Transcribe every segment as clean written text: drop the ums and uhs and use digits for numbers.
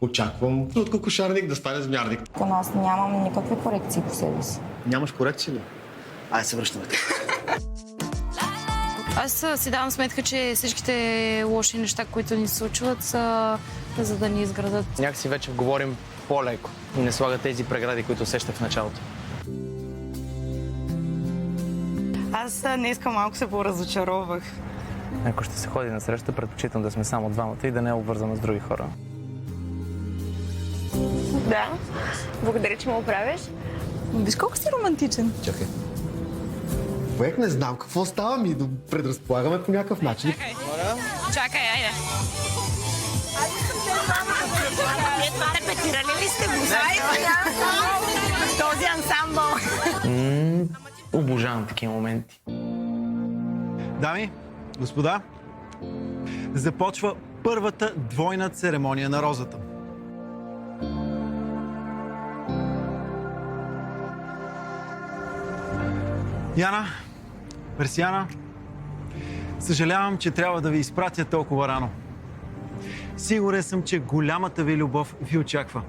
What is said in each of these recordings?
Очаквам от кокошарник да стане змярник. Към аз нямам никакви корекции по себе си. Нямаш корекции ли? Айде се връщаме. Аз си давам сметка, че всичките лоши неща, които ни се случват, са за да ни изградат. Някакси вече говорим по-леко и не слага тези прегради, които усещах в началото. Аз днеска малко се поразочаровах. Ако ще се ходи на среща, предпочитам да сме само двамата и да не е обвързана с други хора. Да, благодаря, че ме оправяш. Виж колко си романтичен. Чакай. Човек, не знам какво става ми, да предразполагаме по някакъв начин. Чакай, айде. Репетирали ли сте го? Този ансамбъл. Обожавам такива моменти. Дами, господа, започва първата двойна церемония на розата. Яна, Персияна, съжалявам, че трябва да ви изпратя толкова рано. Сигурен съм, че голямата ви любов ви очаква.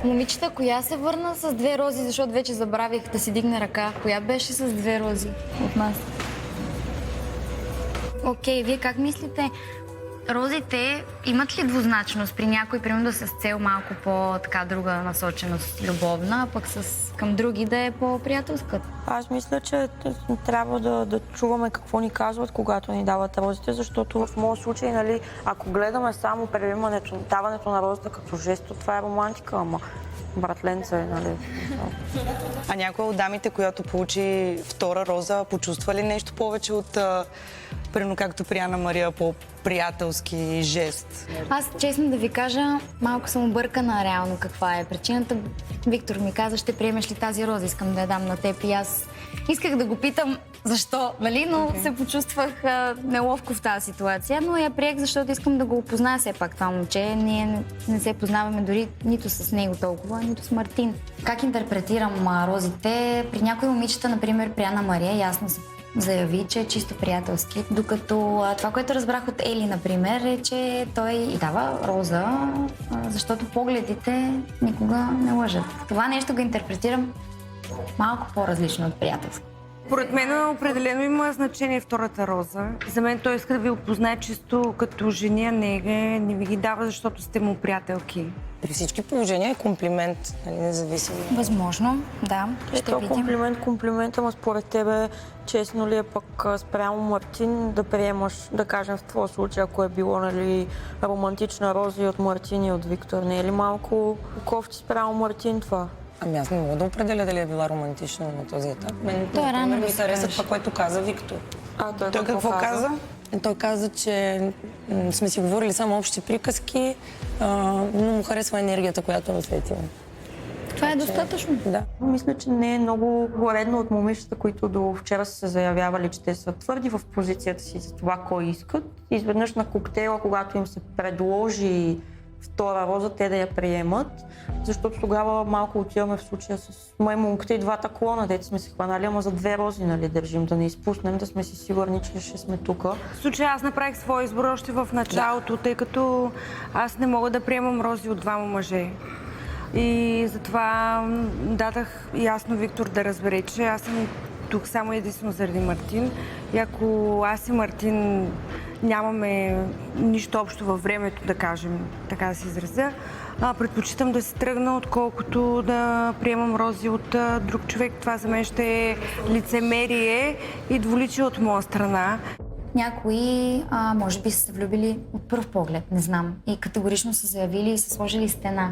Момичета, коя се върна с две рози, защото вече забравих да си дигне ръка? Коя беше с две рози от нас? Окей, вие как мислите? Розите имат ли двузначност при някой, примерно с цел малко по-така друга насоченост любовна, а пък към други да е по-приятелска? Аз мисля, че трябва да чуваме какво ни казват, когато ни дават розите, защото в моят случай, нали, ако гледаме само приемането, даването на розата като жест, това е романтика, ама братленце, нали. А някоя от дамите, която получи втора роза, почувства ли нещо повече от, примерно както при Ана Мария, по-приятелски жест? Аз, честно да ви кажа, малко съм объркана реално каква е причината. Виктор ми каза, ще приемеш ли тази роза, искам да я дам на теб и аз исках да го питам защо, нали, но се почувствах неловко в тази ситуация, но я приех, защото искам да го опозная все пак това момче. Ние не се познаваме дори нито с него толкова, нито с Мартин. Как интерпретирам розите? При някои момичета, например при Ана Мария, ясно се заяви, че е чисто приятелски, докато това, което разбрах от Ели, например, е, че той и дава роза, защото погледите никога не лъжат. Това нещо го интерпретирам малко по-различно от приятелски. Поред мен определено има значение втората роза. За мен той иска да ви опознае чисто като жени, а не ви ги дава, защото сте му приятелки. При всички положения е комплимент, нали, независимо. Възможно, да. Ще видим. Комплимент, ама според тебе, честно ли е пък спрямо Мартин да приемаш, да кажем в твоя случай, ако е било, нали, романтична роза и от Мартин и от Виктор, не е ли малко кофти спрямо Мартин това? Ами аз не мога да определя дали е била романтична на този етап. Мен, той е рано ми хареса това, което каза Виктор. Той какво каза? Той каза, че сме си говорили само общи приказки, но му харесва енергията, която е осветила. Това е достатъчно. Да. Мисля, че не е много поредно от момичета, които до вчера са се заявявали, че те са твърди в позицията си за това, кой искат. Изведнъж на коктейла, когато им се предложи втора роза, те да я приемат, защото тогава малко отиваме в случая с маймунката и двата клона, дето сме се хванали, ама за две рози, нали, държим, да не изпуснем, да сме си сигурни, че ще сме тук. В случая аз направих своя избор още в началото, тъй като аз не мога да приемам рози от двама мъже. И затова дадах ясно Виктор да разбере, че аз съм тук само единствено заради Мартин. И ако аз и Мартин нямаме нищо общо във времето, да кажем, така да се изразя, предпочитам да се тръгна, отколкото да приемам рози от друг човек. Това за мен ще е лицемерие и двуличие от моя страна. Някои, може би, са се влюбили от пръв поглед, не знам. И категорично са заявили и са сложили стена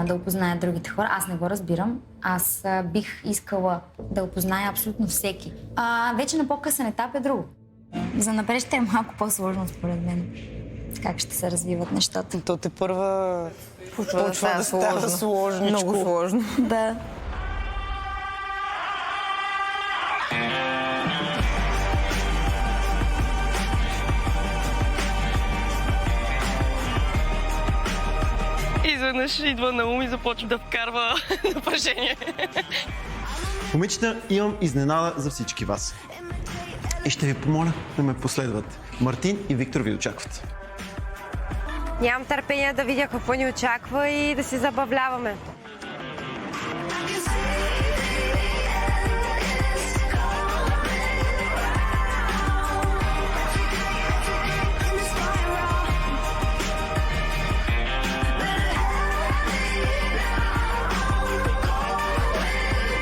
да опознаят другите хора. Аз не го разбирам. Аз бих искала да опозная абсолютно всеки. Вече на по-късен етап е друго. За напред ще е малко по-сложно, според мен. Как ще се развиват нещата. То те първа почва да става сложничко. Много сложно. Да. Изведнъж идва на ум и започва да вкарва напрежение. Момичета, имам изненада за всички вас. И ще ви помоля да ме последват. Мартин и Виктор ви очакват. Нямам търпение да видя какво ни очаква и да се забавляваме.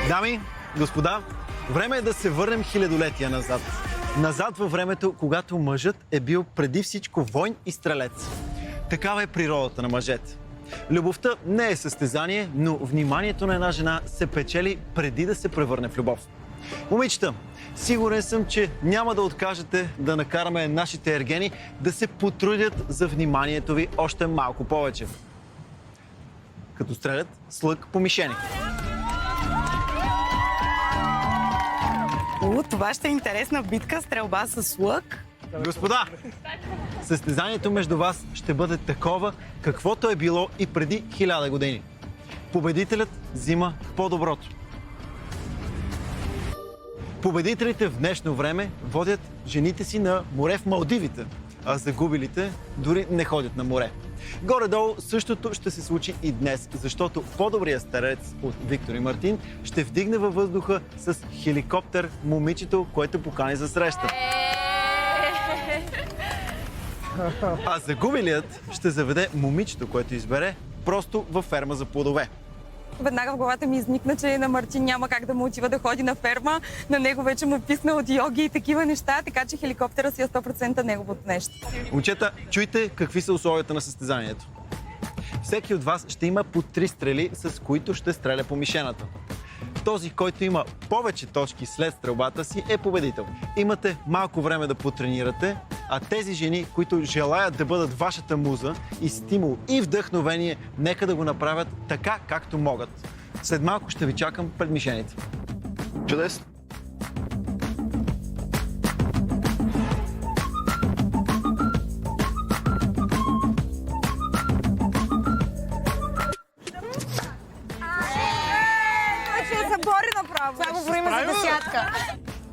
Дами, господа, време е да се върнем хилядолетия назад. Назад във времето, когато мъжът е бил преди всичко войн и стрелец. Такава е природата на мъжете. Любовта не е състезание, но вниманието на една жена се печели преди да се превърне в любов. Момичета, сигурен съм, че няма да откажете да накараме нашите ергени да се потрудят за вниманието ви още малко повече. Като стрелят с лък по мишени. Това ще е интересна битка, стрелба с лък. Господа, състезанието между вас ще бъде такова, каквото е било и преди 1000 години. Победителят взима по-доброто. Победителите в днешно време водят жените си на море в Малдивите, а загубилите дори не ходят на море. Горе-долу същото ще се случи и днес, защото по-добрият старец от Виктор и Мартин ще вдигне във въздуха с хеликоптер момичето, което покани за среща. А загубилият ще заведе момичето, което избере, просто във ферма за плодове. Веднага в главата ми изникна, че на Мартин няма как да му отива да ходи на ферма. На него вече му писна от йоги и такива неща, така че хеликоптера си е 100% неговото нещо. Момчета, чуйте какви са условията на състезанието. Всеки от вас ще има по 3 стрели, с които ще стреля по мишената. Този, който има повече точки след стрелбата си, е победител. Имате малко време да потренирате, а тези жени, които желаят да бъдат вашата муза и стимул и вдъхновение, нека да го направят така, както могат. След малко ще ви чакам пред мишените. Чудесно!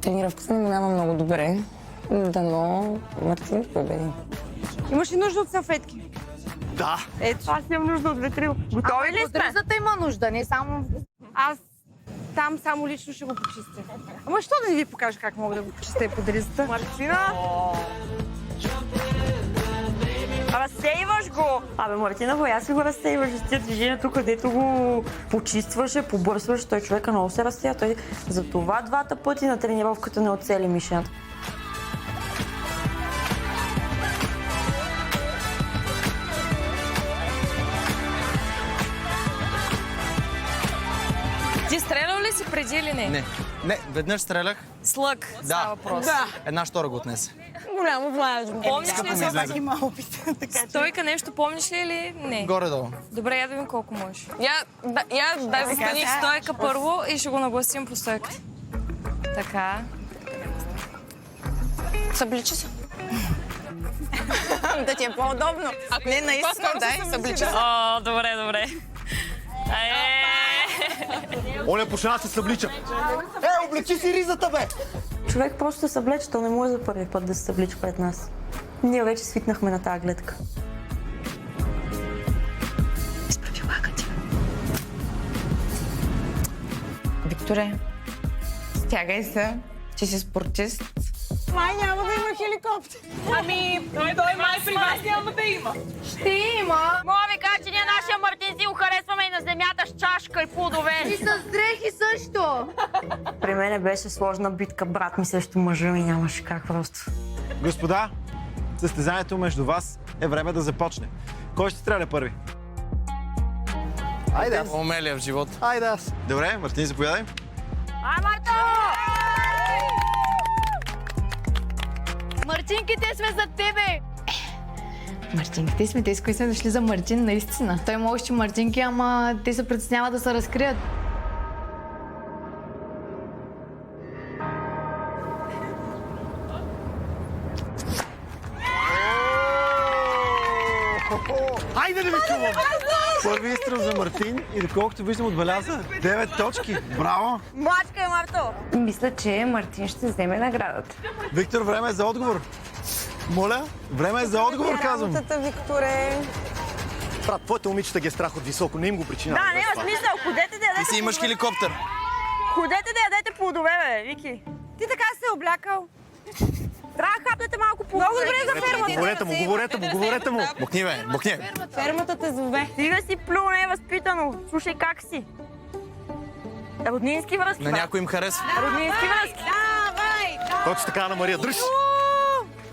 Тренировката не минава много добре. Дано Мартин победи. Имаш ли нужда от салфетки? Да! Ето, аз имам нужда от ветрил. Готови ли сте? Подрезата има нужда, не само... Аз там само лично ще го почистя. Ама що да не ви покажа как мога да го почистя и подрезата? Мартина! Разсейваш го! Абе, Мартина, аз ли го разсейваш с тия движения тук, където го почистваше, побърсваш, той човека много се разсея. Той за това 2 пъти на тренировката не оцели мишената. Ти стрелял ли си преди или не? Не, веднъж стрелях. С лък става въпрос. Една штора го отнесе. Голямо влажно. Помниш ли ми се? излезе. Има опит. Стойка нещо помниш ли или не? Горе-долу. Добре, я да видим колко можеш. Дай Застаних стойка първо и ще го нагласим по стойката. Така. Събличи се. Да ти е по-удобно. Не, наистина, дай, съблича. О, добре. Оля, почна се съблича. Облечи си ризата, бе! Човек просто се съблече, то не може за първи път да се съблича пред нас. Ние вече свикнахме на тази гледка. Изправи лагата. Викторе, стягай се. Ти си спортист. Май няма да има хеликоптер. Ами, той май при вас няма да има. Ще има. Мога ви кажа, че ние нашия Мартин си го харесваме и на земята с чашка и плодове. И с дрехи също. При мене беше сложна битка, брат ми срещу мъжа ми, нямаше как просто. Господа, състезанието между вас е време да започне. Кой ще стреля първи? Айде аз. Умелия в живота. Айде аз. Добре, Мартин, заповядай. Ай, Марто! Мартинките сме за тебе! Мартинките сме тези, които сме дошли за Мартин, наистина. Той има още мартинки, ама те се притесняват да се разкрият. Хайде да ви чувам! Първи изстрел за Мартин и доколкото виждам отбеляза 9 точки. Браво! Мачка е, Марто! Мисля, че Мартин ще вземе наградата. Виктор, време е за отговор. Моля? Време е за отговор, казвам. Работата, Викторе. Брат, твоите момичета ги е страх от високо, не им го причинявай. Да, няма смисъл. Ходете да ядете. Ти си имаш хеликоптер. Ходете да ядете плодове, бе, Вики. Ти така си се облякал. Трябва да хапнете малко плодове. Много добре за фермата. Говорете му. Бухни, бе, бухни. Фермата те зове. Стига си плю, не е възпитано. Слушай как си. Роднински връзки. На някой им харесва. Роднински връзки. Точно така, на Мария, дръж!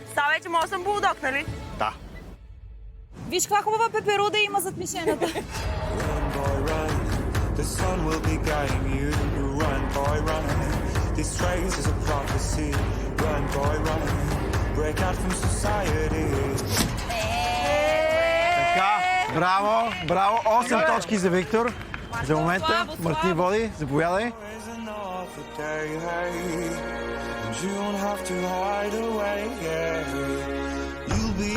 Сега вече мога да съм булдог, нали? Да. Виж каква хубава пеперуда има зад мишената. The sun will be guiding you. Run, boy, run. This race is a prophecy. Run, boy, run. Break out from society. Така, браво, браво. 8 точки за Виктор. За момента Мартин води. Заповядай. Is another day, hey. And you don't have to hide away, yeah. You'll be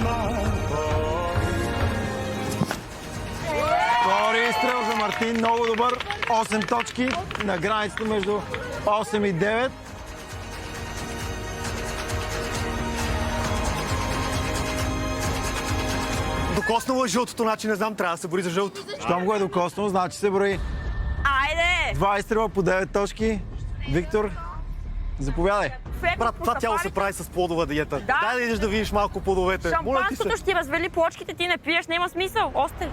my boy. Втори изстрел за Мартин. Много добър. 8 точки на границата между 8 и 9. Докоснало е жълтото, значи не знам, трябва да се бори за жълто. Щом го е докоснал, значи се брои. Айде! 2 изстрела по 9 точки. Виктор, заповядай. Брат, това тяло се прави с плодова диета. Да. Дай да идеш да видиш малко плодовете. Моля ти се. Шампанското ще ти развали плочките, ти не пиеш, няма смисъл. Още.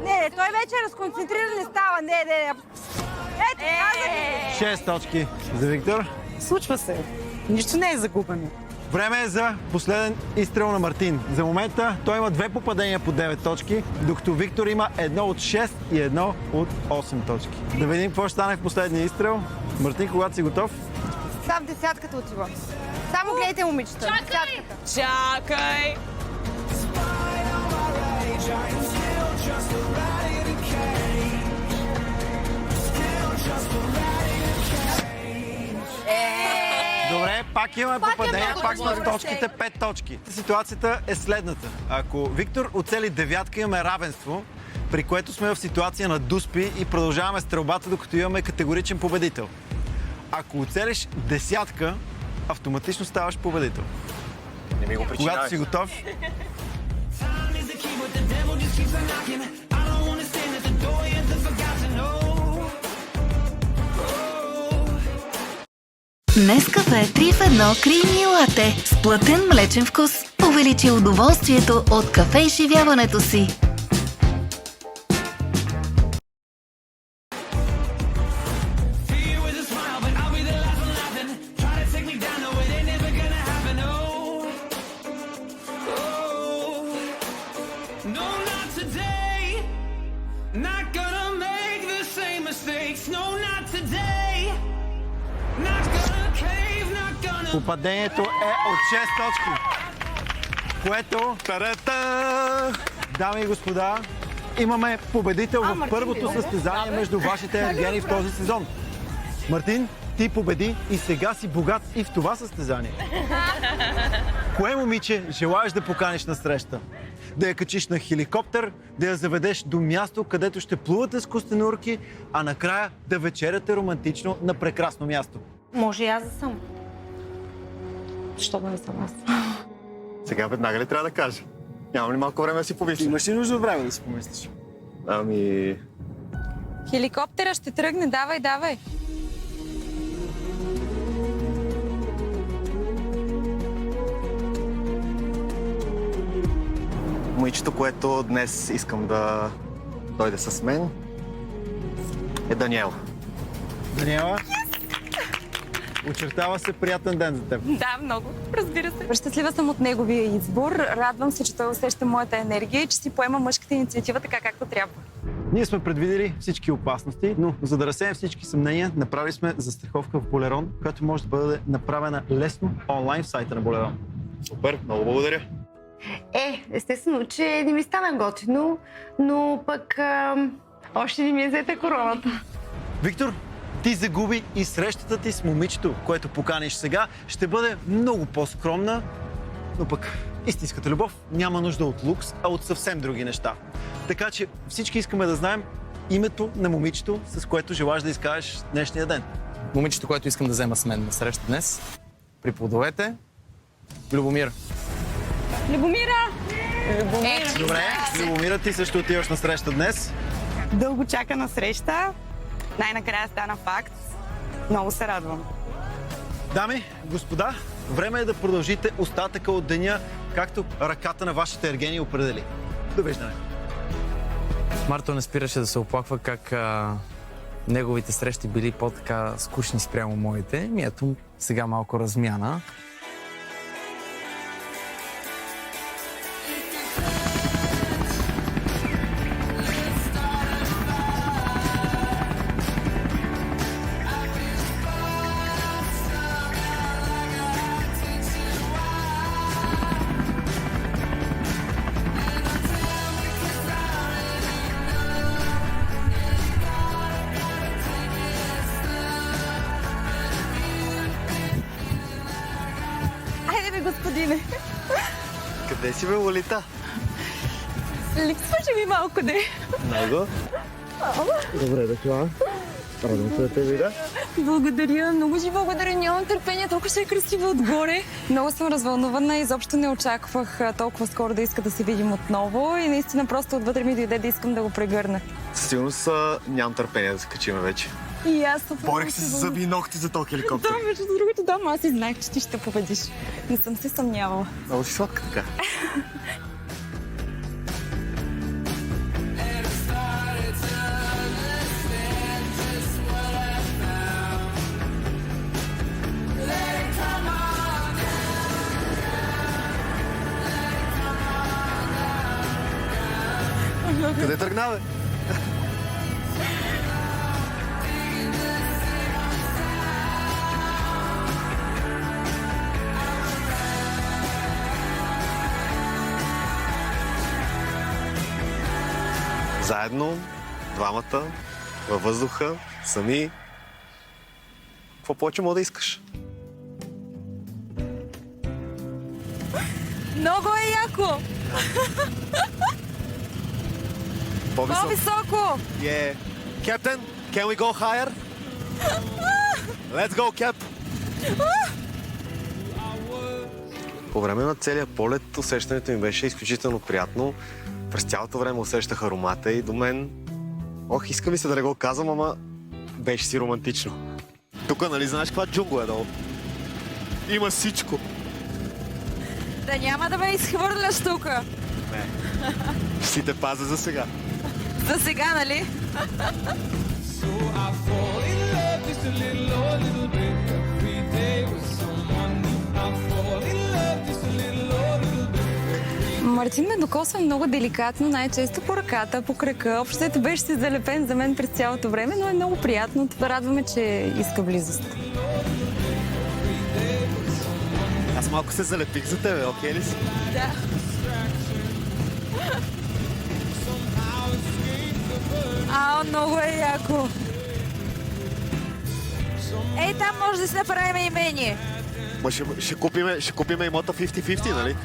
Не, той вече е разконцентриран, не става. Не. Ето, казах. 6 точки за Виктор. Случва се. Нищо не е загубено. Време е за последен изстрел на Мартин. За момента той има 2 попадения по 9 точки, докато Виктор има 1 от 6 и 1 от 8 точки. Да видим какво ще стане в последния изстрел. Мартин, когато си готов? Сам десятката отива. Само гледайте, момичета. Десятката. Чакай! Добре, пак имаме попадения, пак сме в точките 5 точки. Ситуацията е следната. Ако Виктор оцели девятка, имаме равенство, при което сме в ситуация на дуспи и продължаваме стрелбата, докато имаме категоричен победител. Ако оцелиш десятка, автоматично ставаш победител. Не ми го причинявай. Когато си готов, Нескафе 3 в 1 Creamy Latte с плътен млечен вкус. Увеличи удоволствието от кафе изживяването си. попадението е от 6 точки. Което, дами и господа, имаме победител в първото състезание между вашите ергени в този сезон. Мартин, ти победи и сега си богат и в това състезание. Кое момиче желаеш да поканиш на среща? Да я качиш на хеликоптер, да я заведеш до място, където ще плувате с костенурки, а накрая да вечеряте романтично на прекрасно място? Може и аз да съм. Защо да не съм аз? Сега веднага ли трябва да кажа? Нямам ли малко време да си помисля? Имаш ли нужда от време да си помислиш? Ами... Хеликоптера ще тръгне, давай. Момичето, което днес искам да дойде с мен, е Даниела. Даниела? Очертава се приятен ден за теб. Да, много. Разбира се. Щастлива съм от неговия избор. Радвам се, че той усеща моята енергия и че си поема мъжката инициатива така, както трябва. Ние сме предвидели всички опасности, но за да разсеем всички съмнения, направили сме застраховка в Болерон, която може да бъде направена лесно онлайн в сайта на Болерон. Супер, много благодаря. Естествено, че не ми стана готино, но пък още не ми е взета короната. Виктор, ти загуби и срещата ти с момичето, което поканиш сега, ще бъде много по-скромна, но пък истинската любов няма нужда от лукс, а от съвсем други неща. Така че всички искаме да знаем името на момичето, с което желаш да изкажеш днешния ден. Момичето, което искам да взема с мен на среща днес, при плодовете, Любомира. Любомира! Добре, Любомира, ти също отиваш на среща днес. Дълго чакана среща. Най-накрая стана факт. Много се радвам. Дами, господа, време е да продължите остатъка от деня, както ръката на вашите ергени определи. Довиждане. Марто не спираше да се оплаква как неговите срещи били по-така скучни спрямо моите. Ето сега малко размяна. Господине, Къде си, бе, Лолита? липсваше ми малко, де. Много. Добре дошла. Радвам се да те видя. Благодаря, много ти благодаря. Нямам търпение, толкова ще е красиво отгоре. Много съм развълнувана, изобщо не очаквах толкова скоро да иска да се видим отново и наистина просто отвътре ми дойде да искам да го прегърна. Със сигурност нямам търпение да се качим вече. И аз съм. Борех се с зъби и ногти за този хеликоптер. Да, между другото, да, аз и знаех, че ти ще победиш. Не съм се съмнявала. Много си сладка така. Къде тръгна, бе? Заедно, двамата, във въздуха, сами. Какво повече мога да искаш? Много е яко! По-високо! Yeah. Captain, can we go higher? Let's go, Cap! По време на целия полет усещането ми беше изключително приятно. През цялото време усещах аромата и до мен... Ох, иска ми се да не го казвам, ама беше си романтично. Тук, нали знаеш каква джунгла е долу? Има всичко. Да няма да ме изхвърляш тук. Не. Ще си те пазя за сега. За сега, нали? Мартин ме докосва много деликатно, най-често по ръката, по крака. Общото беше си залепен за мен през цялото време, но е много приятно. Това радваме, че иска близост. Аз малко се залепих за тебе, окей ли си? Да. Много е яко. Ей, там може да си направим имение. Ма ще купиме имота 50-50, нали?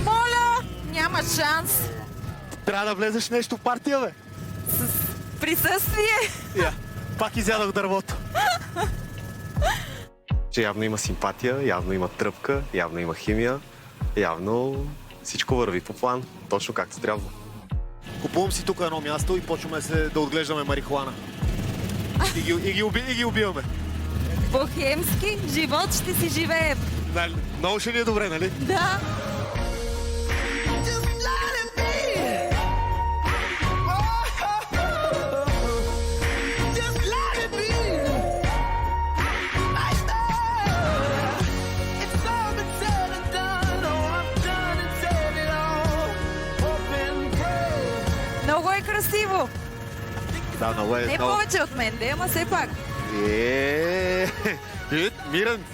Моля, няма шанс. Трябва да влезеш нещо в партия, бе. С присъствие. Пак изядох дървото. Че явно има симпатия, явно има тръпка, явно има химия, явно всичко върви по план, точно както трябва. Купувам си тук едно място и почваме да отглеждаме марихуана. И ги убиваме. Бохемски живот ще си живеем. Много ще ни е добре, нали? Да. Много е красиво. Да, много е. Не повече от мен, ама все пак. Миран!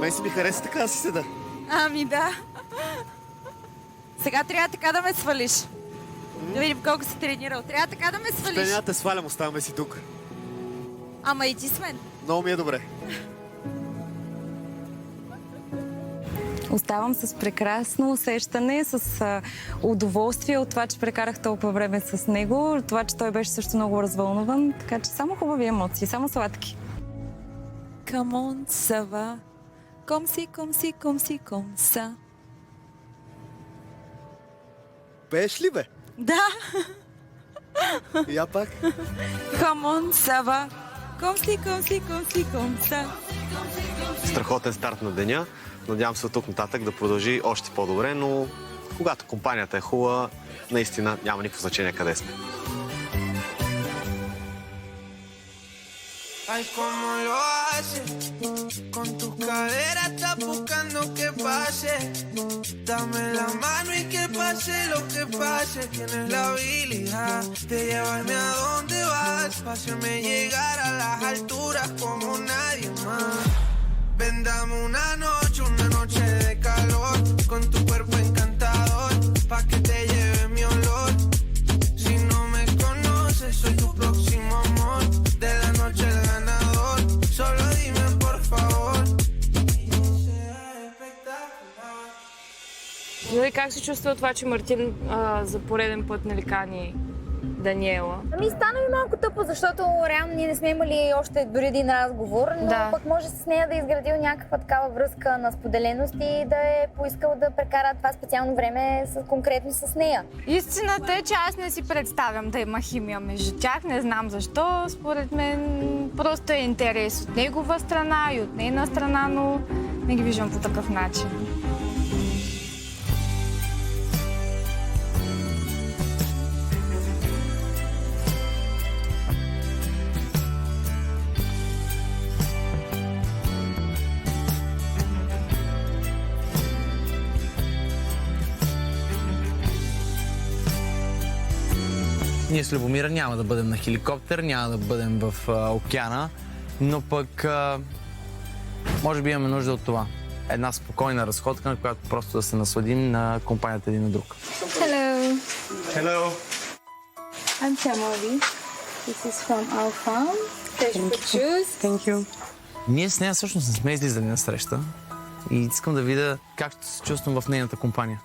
Мен си ми хареса така да си седа. Ами да. Сега трябва така да ме свалиш. Да видим колко си тренирал. Трябва така да ме свалиш. Няма те свалям, оставаме си тук. Ама и ти с мен. Много ми е добре. Оставам с прекрасно усещане, с удоволствие от това, че прекарах толкова време с него, от това, че той беше също много развълнуван, така че само хубави емоции, само сладки. Come on, ça va. Comme si, comme si, comme si, comme ça. Пееш ли, бе? Да. Я пак. Come on, ça va. Comme si, comme si, comme si, comme ça. Страхотен старт на деня. Надявам се от тук нататък да продължи още по-добре, но когато компанията е хубава, наистина няма никакво значение къде сме. Ay, cómo lo haces, con tus caderas estás buscando que pase. Dame la mano y que pase lo que pase. Tienes la habilidad de llevarme a donde vas, para hacerme llegar a las alturas como nadie más. Ven, dame una noche de calor, con tu cuerpo encantador, pa' que te lleve mi olor. Si no me conoces, soy tu próximo amor, de la noche el ganador, solo dime por favor. Ну и как се чувства това, че Мартин за пореден път кани Даниела? Ами стана ми малко тъпо, защото реално ние не сме имали още дори един разговор, но пък може с нея да е изградил някаква такава връзка на споделеност и да е поискал да прекара това специално време конкретно с нея. Истината е, че аз не си представям да има химия между тях. Не знам защо. Според мен просто е интерес от негова страна и от нейна страна, но не ги виждам по такъв начин. Ние с Любомира няма да бъдем на хеликоптер, няма да бъдем в океана, но пък може би имаме нужда от това. Една спокойна разходка, на която просто да се насладим на компанията един на друг. Hello. Hello. I'm Tamari. This is from our farm. Fresh fruit juice. Thank you. Ние с нея всъщност не сме излизали на среща и искам да видя как ще се чувствам в нейната компания.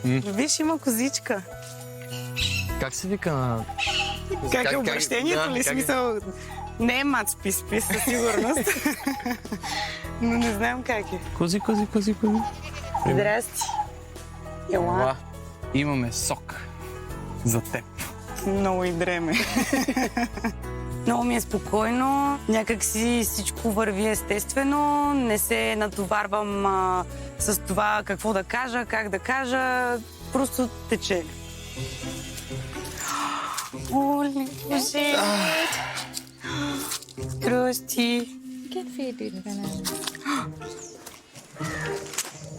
Виж, има козичка. Как се вика на... Как е обращението ли? Смисъл, не е мат спис със сигурност. Но не знам как е. Кози. Здрасти. Ела. Имаме сок за теб. Много и дреме. Много ми е спокойно, някак си всичко върви естествено, не се натоварвам с това какво да кажа, как да кажа, просто тече. Оле, Боже! Здрасти!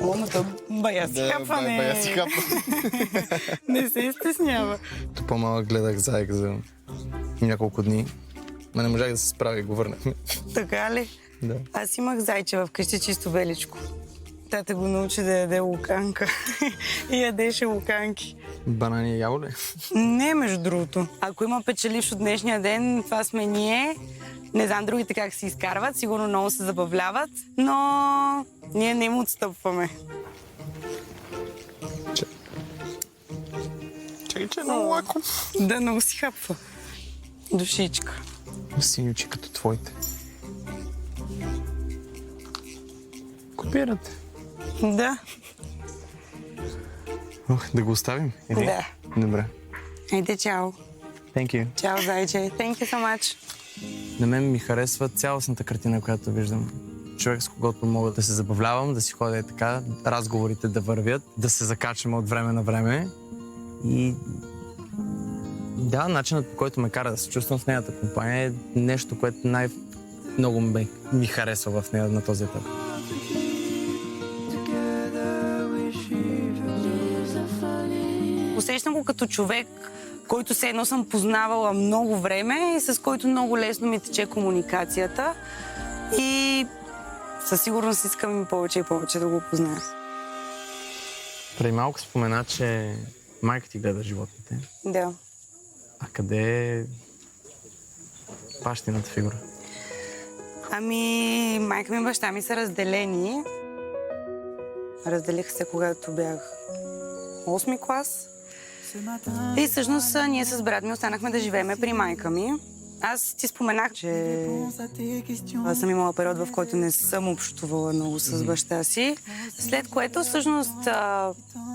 Момата бая си хапване. Бая си хапва. Не се стеснява. То по-малък гледах заек за няколко дни. Ма не можах да се справя и го върнахме. Така ли? Да. Аз имах зайче вкъщи чисто беличко. Тата го научи да яде луканка. И ядеше луканки. Банани яво ли? Не, между другото. Ако има печеливш от днешния ден, това сме ние. Не знам другите как се изкарват, сигурно много се забавляват, но ние не им отстъпваме. Чакай, че е много лако. Да, много си хапва. Душичка. Синючи като твоите. Копирате. Да. Да го оставим? Или? Да. Добре. Айде, чао. Thank you. Чао, зайче. Thank you so much. На мен ми харесва цялостната картина, която виждам. Човек, с когото мога да се забавлявам, да си ходя така, разговорите да вървят, да се закачаме от време на време И да, начинът, по който ме кара да се чувствам в нейната компания е нещо, което най-много ми харесва в нея на този етап. Усещам го като човек, който все едно съм познавала много време и с който много лесно ми тече комуникацията. И със сигурност искам и повече да го позная. Преди малко спомена, че майка ти гледа животните. Да. А къде е бащината фигура? Ами, майка ми и баща ми са разделени. Разделиха се, когато бях 8-ми клас. И всъщност ние с брат ми останахме да живееме при майка ми. Аз ти споменах, че аз съм имала период, в който не съм общувала много с баща си. След което всъщност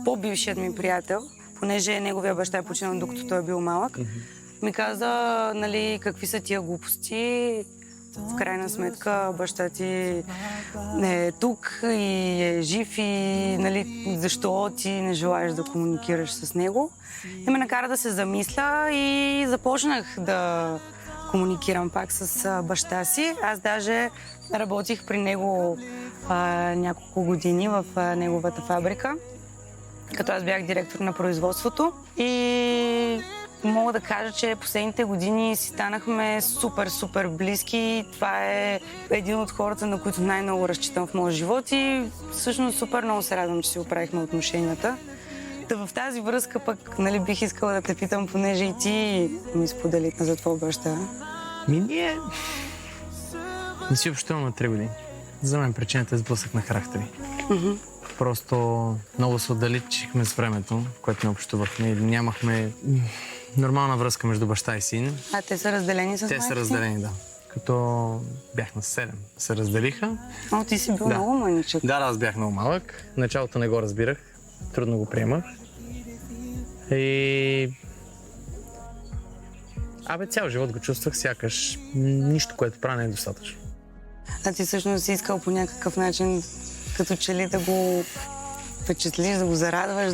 по-бившият ми приятел, понеже неговия баща е починал, докато той е бил малък, ми каза, нали, какви са тия глупости. В крайна сметка баща ти е тук и е жив и нали, защо ти не желаеш да комуникираш с него. И ме накара да се замисля и започнах да комуникирам пак с баща си. Аз даже работих при него няколко години в неговата фабрика, като аз бях директор на производството. И мога да кажа, че последните години си станахме супер близки. Това е един от хората, на които най-много разчитам в моя живот и всъщност супер много се радвам, че си оправихме отношенията. Да в тази връзка пък, нали, бих искала да те питам, понеже и ти ми сподели за твоя баща. Ние не си общуваме 3 години. За мен причината е сблъсък на характери. Просто много се отдалечихме с времето, което не общувахме и нямахме нормална връзка между баща и син. А те са разделени с майка? Те са разделени, да. Като бях на 7, се разделиха. О, ти си бил много мъничък. Да, аз бях много малък. В началото не го разбирах. Трудно го приемах. И... цял живот го чувствах, сякаш нищо, което правя, не е достатъчно. А ти всъщност си искал по някакъв начин, като че ли да го впечатлиш, да го зарадваш,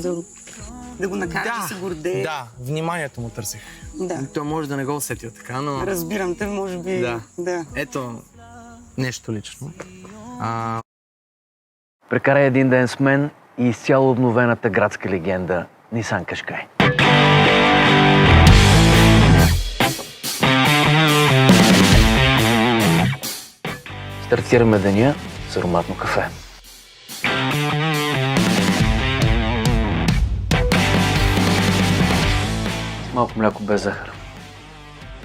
да го накараш да се гордее. Да, вниманието му търсих. Да. Той може да не го усетил така, но... Разбирам те, може би... Да. Ето, нещо лично. Прекарай един ден с мен и изцяло обновената градска легенда Нисан Кашкай. Стартираме деня с ароматно кафе. С малко мляко без захар.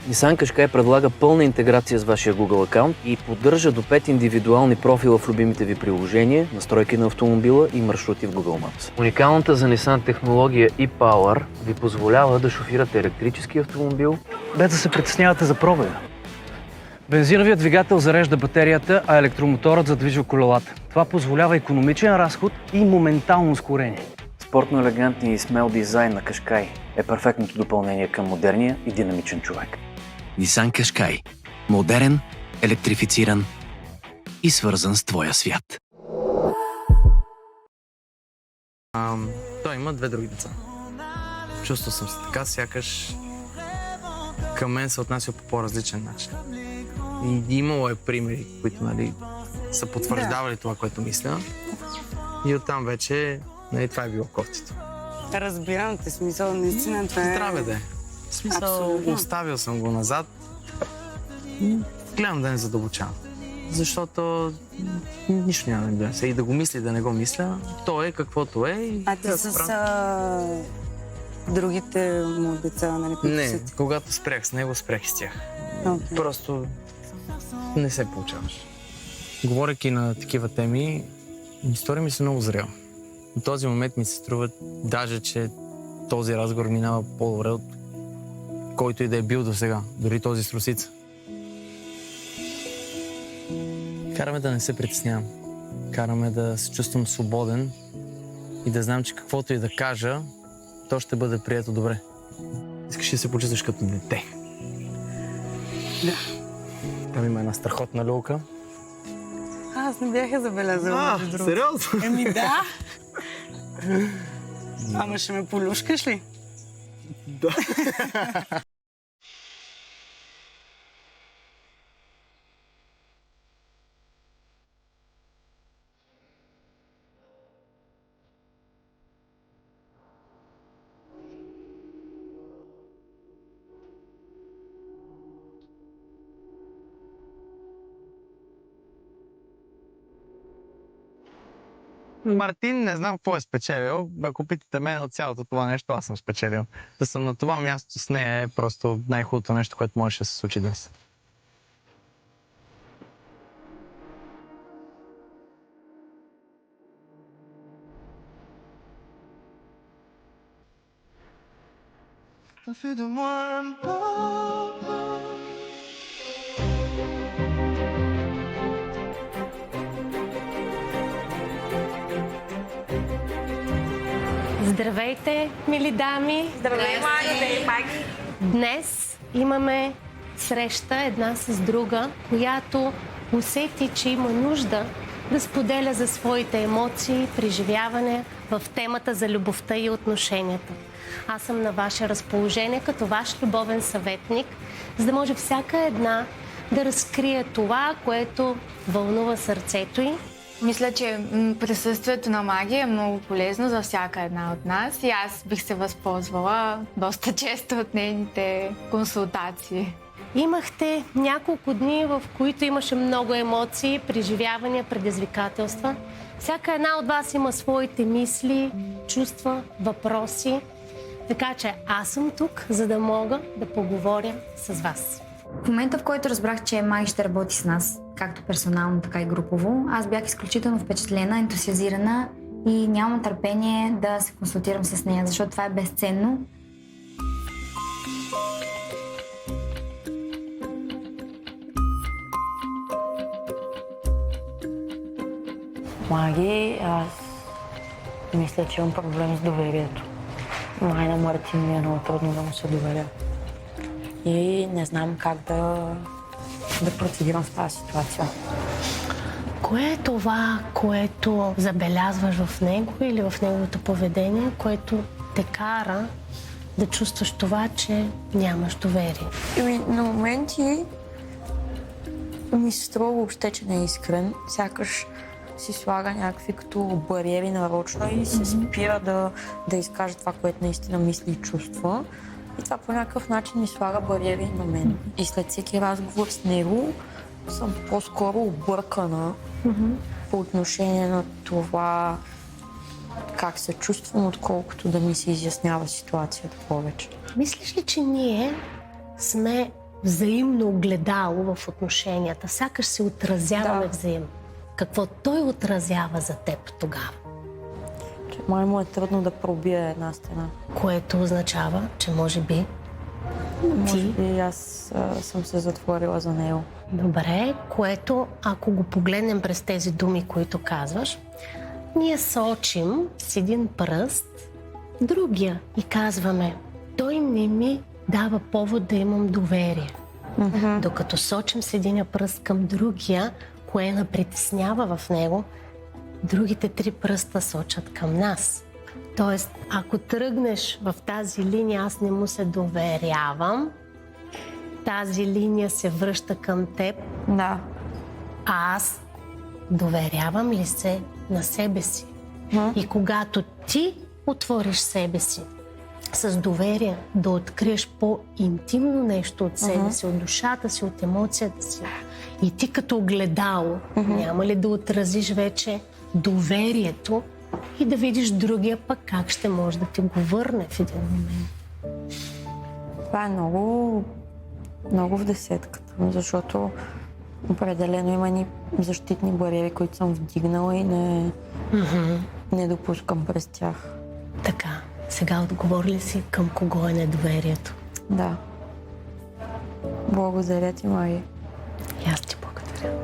Нисан Кашкай предлага пълна интеграция с вашия Google акаунт и поддържа до 5 индивидуални профила в любимите ви приложения, настройки на автомобила и маршрути в Google Maps. Уникалната за Nissan технология e-Power ви позволява да шофирате електрически автомобил, без да се притеснявате за пробега. Бензиновият двигател зарежда батерията, а електромоторът задвижва колелата. Това позволява икономичен разход и моментално ускорение. Спортно-елегантният и смел дизайн на Кашкай е перфектното допълнение към модерния и динамичен човек. Нисан Кашкай. Модерен, електрифициран и свързан с твоя свят. Той има 2 други деца. Чувствал съм се така, сякаш към мен се отнася по по-различен начин. И имало е примери, които, нали, са потвърждавали това, което мисля. И оттам вече, нали, това е било кофтито. Разбирам те, смисъл, наистина това е... Здраве да е. В смисъл, оставил съм го назад. Гледам да не задълбочавам. Защото нищо няма да гледа. И да го мисли, да не го мисля, то е каквото е. А ти с другите му деца, нали? Не, когато спрях с него, спрях с тях. Просто не се получаваш. Говорейки на такива теми, история ми се много зряла. В този момент ми се струва даже, че този разговор минава по-добре от който и да е бил до сега, дори този с Русица. Караме да не се притеснявам. Караме да се чувствам свободен и да знам, че каквото и да кажа, то ще бъде прието добре. Искаш да се почувстваш като дете. Да. Там има една страхотна люлка. Аз не бях я забелязала. Сериозно? Да. Ама ще ме полюшкаш ли? Да. Мартин не знам какво е спечелил. Ако питате мен от цялото това нещо, аз съм спечелил. Да съм на това място с нея е просто най-хубавото нещо, което може да се случи днес. Здравейте, мили дами! Здравейте, Маги! Днес имаме среща една с друга, която усети, че има нужда да споделя за своите емоции, преживявания в темата за любовта и отношенията. Аз съм на ваше разположение като ваш любовен съветник, за да може всяка една да разкрие това, което вълнува сърцето й. Мисля, че присъствието на Маги е много полезно за всяка една от нас и аз бих се възползвала доста често от нейните консултации. Имахте няколко дни, в които имаше много емоции, преживявания, предизвикателства. Всяка една от вас има своите мисли, чувства, въпроси. Така че аз съм тук, за да мога да поговоря с вас. В момента, в който разбрах, че Маги ще работи с нас, както персонално, така и групово, аз бях изключително впечатлена, ентусиазирана и нямам търпение да се консултирам с нея, защото това е безценно. Маги, аз мисля, че имам проблем с доверието. Май на Мартин ми е много трудно да му се доверя. И не знам как да процедирам с тази ситуация. Кое е това, което забелязваш в него или в неговото поведение, което те кара да чувстваш това, че нямаш доверие? На моменти ми се струва въобще, че не е искрен. Сякаш си слага някакви като бариери нарочно и се спира да изкаже това, което наистина мисли и чувства. И това по някакъв начин ми слага бариери на мен. И след всеки разговор с него съм по-скоро объркана по отношение на това как се чувствам, отколкото да ми се изяснява ситуацията повече. Мислиш ли, че ние сме взаимно огледало в отношенията? Сякаш се отразяваме взаимно. Какво той отразява за теб тогава? Че май му е трудно да пробие една стена. Което означава, че може би Може би аз съм се затворила за него. Добре, което ако го погледнем през тези думи, които казваш, ние сочим с един пръст другия и казваме, той не ми дава повод да имам доверие. Докато сочим с единия пръст към другия, кое ме притеснява в него, другите три пръста сочат към нас. Тоест, ако тръгнеш в тази линия, аз не му се доверявам, тази линия се връща към теб. Да. А аз доверявам ли се на себе си? И когато ти отвориш себе си с доверие да откриеш по-интимно нещо от себе си, от душата си, от емоцията си, и ти като огледало, няма ли да отразиш вече доверието и да видиш другия пък как ще може да ти го върне в един момент? Това е много в десетката, защото определено има ни защитни бариери, които съм вдигнала и не допускам през тях. Така, сега отговори ли си към кого е недоверието? Да. Благодаря ти, Маги. И аз ти благодаря.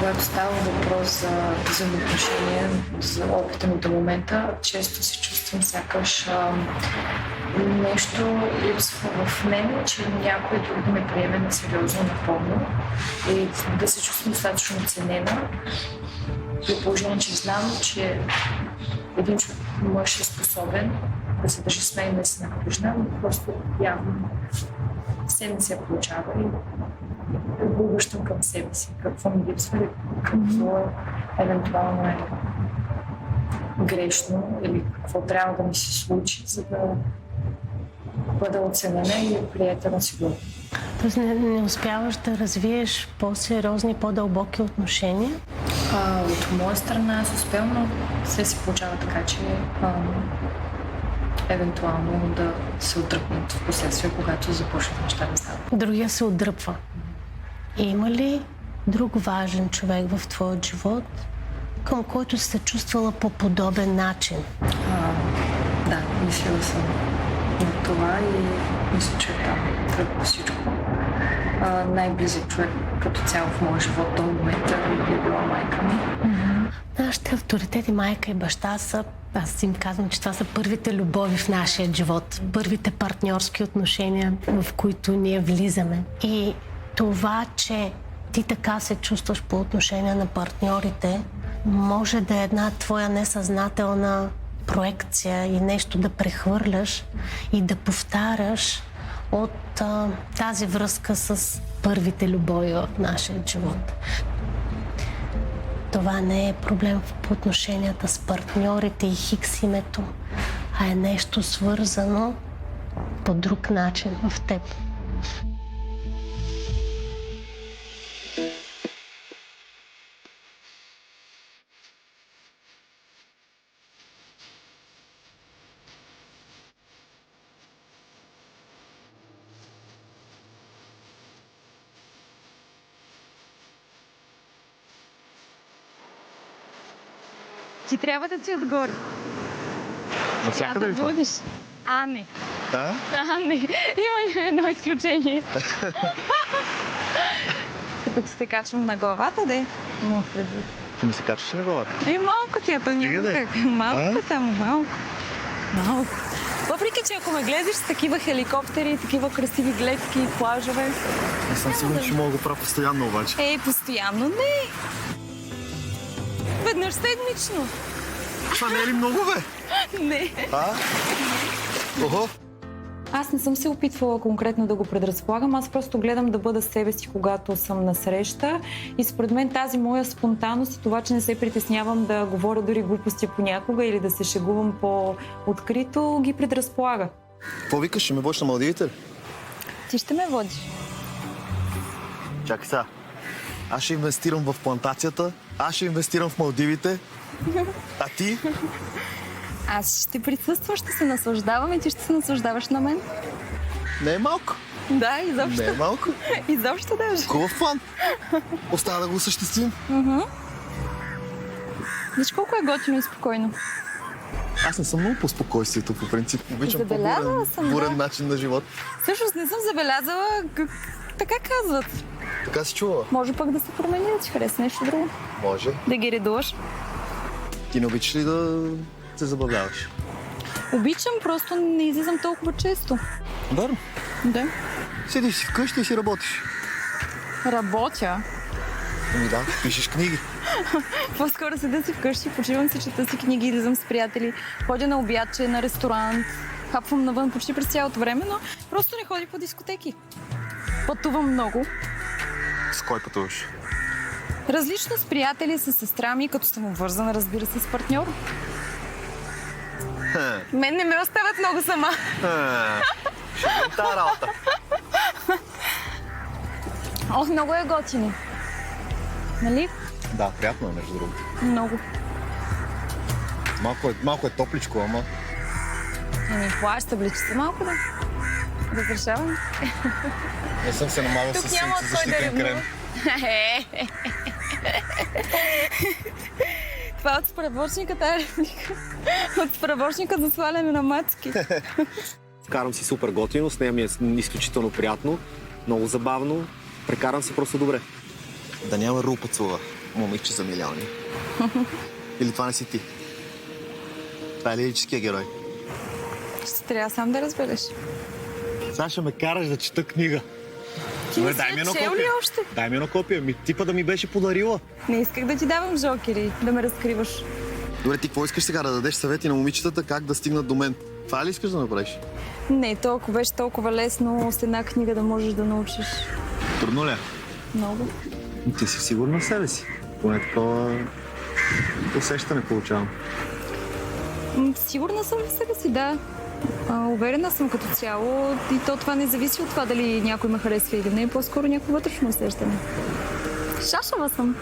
когато става въпрос за взаимоотношения, за опита ми до момента, често се чувствам сякаш нещо липсва в мен, че някой друг да ме приеме на сериозно, напълно и да се чувствам достатъчно оценена. При положение, че знам, че един мъж е способен да се държи с мен и да се нагрижна, но просто явно все не се получава и го обръщам към себе си. Какво ми липсва и какво евентуално е грешно или какво трябва да ми се случи, за да бъда оценена и приета на сигурно. Тоест не успяваш да развиеш по-сериозни, по-дълбоки отношения? От моя страна аз успявам, но все се получава така, че евентуално да се отдръпнат в последствие, когато започнат неща да стават. Другия се отдръпва. Има ли друг важен човек в твоят живот, към който си се чувствала по подобен начин? Да, мислила съм на това и мисля, че там тръгва всичко. Най-близък човек като цяло в моя живот до момента е била майка ми. Нашите авторитети, майка и баща са, аз им казвам, че това са първите любови в нашия живот, първите партньорски отношения, в които ние влизаме. И това, че ти така се чувстваш по отношение на партньорите, може да е една твоя несъзнателна проекция и нещо да прехвърляш и да повтаряш от тази връзка с първите любови в нашия живот. Това не е проблем по отношенията с партньорите и хикс името, а е нещо свързано по друг начин в теб. Ти трябва да си отгоре. Навсякъде ли това? Будеш. Не. Да? Не. Има едно изключение. Като се качвам на главата, да е. Ти ми се качваш на главата? Малко ти, няма как. Малко само, малко. Въпреки, че ако ме гледаш с такива хеликоптери, такива красиви гледки, плажове... Не съм сигурен, че мога да го правя постоянно обаче. Постоянно не. Веднъж седмично. Това не е ли много, бе? Не. Охо! Аз не съм се опитвала конкретно да го предразполагам, аз просто гледам да бъда себе си, когато съм на среща. И според мен тази моя спонтанност и това, че не се притеснявам да говоря дори глупости понякога или да се шегувам по-открито, ги предразполага. Какво викаш? Ще ме водиш на Малдивите ли? Ти ще ме водиш. Чакай сега. Аз ще инвестирам в плантацията, аз ще инвестирам в Малдивите, а ти? Аз ще присъствам, ще се наслаждавам и ти ще се наслаждаваш на мен. Не е малко. Да, изобщо. Не е малко. Изобщо даже. Хубав план. Остава да го осъществим. Виж колко е готино и спокойно. Аз не съм много по спокойствието, по принцип. Обичам Забелязала съм, бурен начин на живот. Всъщност не съм забелязала, така казват. Така си чувала? Може пък да се промени, да ти хареса нещо друго. Може. Да ги редуваш. Ти не обичаш ли да се забавляваш? Обичам, просто не излизам толкова често. Верно. Да. Седиш си вкъщи и си работиш. Работя. Да, пишеш книги. По-скоро седа си вкъщи, почивам си, чета си книги, излизам с приятели, ходя на обядче, на ресторант, хапвам навън почти през цялото време, но просто не ходя по дискотеки. Пътувам много. С кой пътуваш? Различно с приятели, с сестра ми, като съм обвързана, разбира се, с партньор. Мен не ме оставят много сама. Ще видим тази работа. Много е готино. Нали? Да, приятно е, между другото. Много. Малко е топличко, ама... Плащ, табличи са малко, да. Разрешавам. Не съм се намазал с защитен крем. Това е от справочника, тази реплика. От справочника за сваляне на мацки. Карам си супер готино, с нея ми е изключително приятно, много забавно. Прекарам се просто добре. Даниела Ру пъцува. момиче за милиони. Или това не си ти? Това е лирическия герой. Ще трябва сам да разбереш. Сега ще ме караш да чета книга. Ти не Дай ми едно си чел копие. ли още? Дай ми едно копие. Типа да ми беше подарила. Не исках да ти давам жокери, да ме разкриваш. Добре, ти какво искаш сега? Да дадеш съвети на момичетата как да стигнат до мен? Това ли искаш да направиш? Не, толкова беше толкова лесно с една книга да можеш да научиш. Трудно ли? Много. Ти си сигурна в себе си. Поне такова усещане получавам. Сигурна съм в себе си, да. Уверена съм като цяло и то това не зависи от това дали някой ме харесва или не, по-скоро някакво вътрешно усещане. Шашава съм.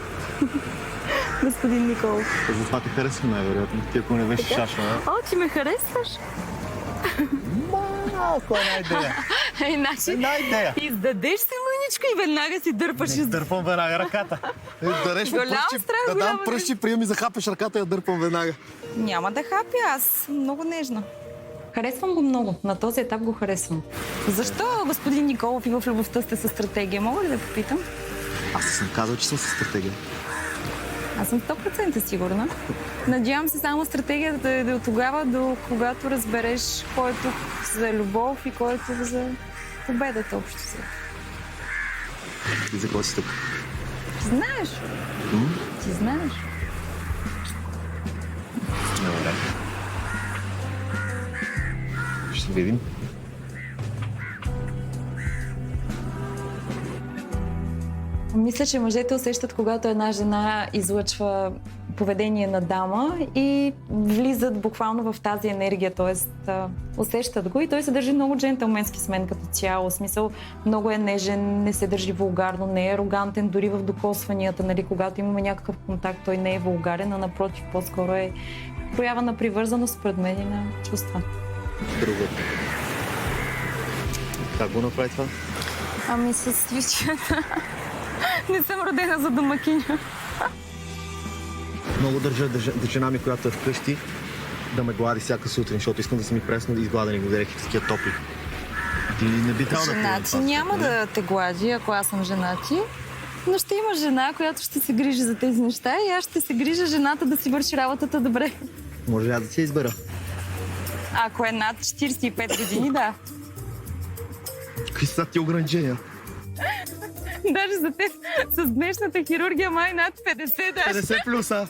Господин Николов. Това те харесва най-вероятно. Ти ако не беше шашва. О, ти ме харесваш? Малко една идея. Значи, една идея. Издадеш се мъничко и веднага си дърпаш. Не дърпам веднага ръката. Дареш му пръщи, да дам пръщи, прием и захапеш ръката и я дърпам веднага. Няма да хапя, аз съм много нежна. Харесвам го много. На този етап го харесвам. Защо, господин Николов, и в любовта сте със стратегия? Мога ли да попитам? Аз съм казал, че съм със стратегия. Аз съм 100% сигурна. Надявам се само стратегията да е до тогава, до когато разбереш кой е тук за любов и кой е тук за победата общо се. И за кой си тук? Знаеш. Ти знаеш. Добре. Ще видим. Мисля, че мъжете усещат, когато една жена излъчва поведение на дама и влизат буквално в тази енергия, т.е. усещат го и той се държи много джентълменски с мен като цяло. В смисъл, много е нежен, не се държи вулгарно, не е арогантен, дори в докосванията, нали, когато имаме някакъв контакт, той не е вулгарен, а напротив, по-скоро е проява на привързаност според мен и на чувства. Друго. Как го направи това? Ами с свичката. Не съм родена за домакиня. Много държа жена ми, която е вкъщи, да ме глади всяка сутрин, защото искам да са ми пресно изгладени го дрехи такива топли. Ти не би трябвало да Жена ти няма да те глади, ако аз съм жена ти. Но ще има жена, която ще се грижи за тези неща и аз ще се грижа жената да си върши работата добре. Може ли аз да си избера? Ако е над 45 години, да. Какви са ти ограничения? Даже за теб с днешната хирургия май над 50 даже. 50 плюса.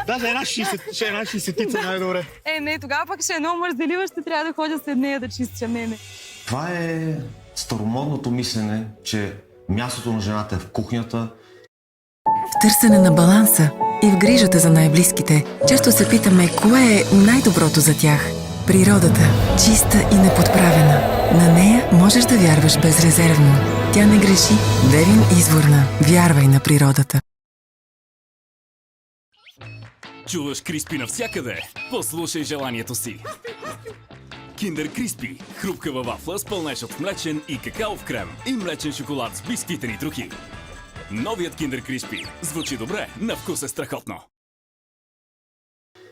Даже една 60-тица най-добре. Не, тогава пък ще е много мързелива, ще трябва да ходя след нея да чистя. Не. Това е старомодното мислене, че мястото на жената е в кухнята. В търсене на баланса и в грижата за най-близките, често се питаме кое е най-доброто за тях. Природата, чиста и неподправена. На нея можеш да вярваш безрезервно. Тя не греши. Девин Изворна. Вярвай на природата. Чуваш Криспи навсякъде? Послушай желанието си. Киндер Криспи. Хрупкава вафла с пълнеж от млечен и какаов крем и млечен шоколад с бисквитени трохи. Новият Киндер Криспи звучи добре, на вкус е страхотно.